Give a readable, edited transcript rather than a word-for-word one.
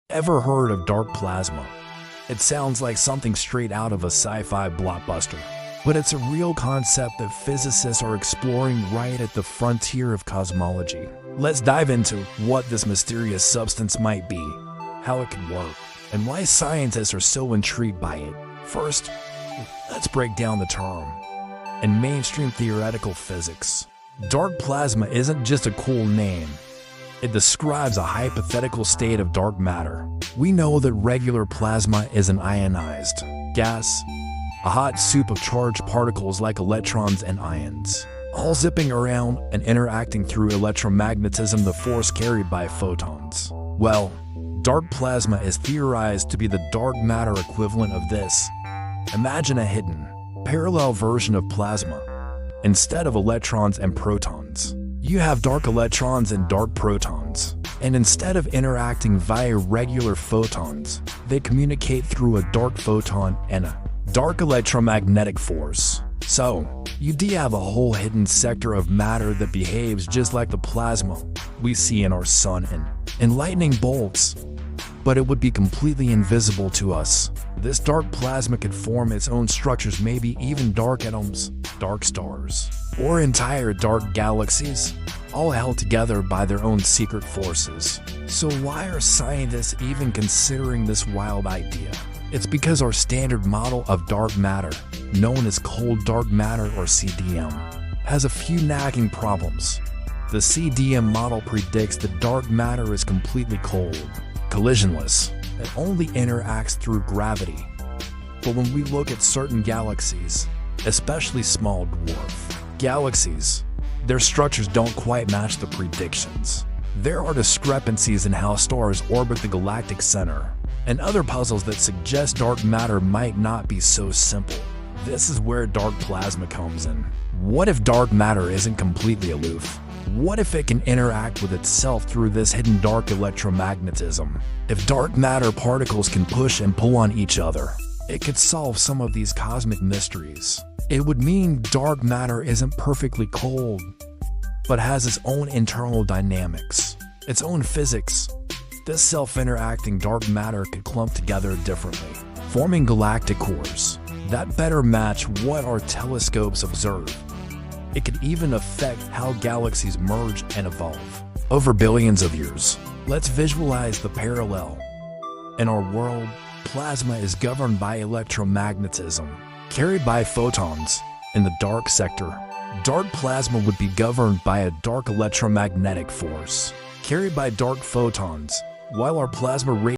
Ever heard of dark plasma? It sounds like something straight out of a sci-fi blockbuster, but it's a real concept that physicists are exploring right at the frontier of cosmology. Let's dive into what this mysterious substance might be, how it could work, and why scientists are so intrigued by it. First, let's break down the term. In mainstream theoretical physics, dark plasma isn't just a cool name. It describes a hypothetical state of dark matter. We know that regular plasma is an ionized gas, a hot soup of charged particles like electrons and ions, all zipping around and interacting through electromagnetism, the force carried by photons. Well, dark plasma is theorized to be the dark matter equivalent of this. Imagine a hidden, parallel version of plasma. Instead of electrons and protons, you have dark electrons and dark protons. And instead of interacting via regular photons, they communicate through a dark photon and a dark electromagnetic force. So, you do have a whole hidden sector of matter that behaves just like the plasma we see in our sun and in lightning bolts. But it would be completely invisible to us. This dark plasma could form its own structures, maybe even dark atoms, dark stars, or entire dark galaxies, all held together by their own secret forces. So why are scientists even considering this wild idea? It's because our standard model of dark matter, known as cold dark matter or CDM, has a few nagging problems. The CDM model predicts that dark matter is completely cold, collisionless, and only interacts through gravity. But when we look at certain galaxies, especially small dwarf galaxies, their structures don't quite match the predictions. There are discrepancies in how stars orbit the galactic center, and other puzzles that suggest dark matter might not be so simple. This is where dark plasma comes in. What if dark matter isn't completely aloof? What if it can interact with itself through this hidden dark electromagnetism? If dark matter particles can push and pull on each other, it could solve some of these cosmic mysteries. It would mean dark matter isn't perfectly cold, but has its own internal dynamics, its own physics. This self-interacting dark matter could clump together differently, forming galactic cores that better match what our telescopes observe. It could even affect how galaxies merge and evolve over billions of years. Let's visualize the parallel. In our world, plasma is governed by electromagnetism, carried by photons. In the dark sector, dark plasma would be governed by a dark electromagnetic force, carried by dark photons, while our plasma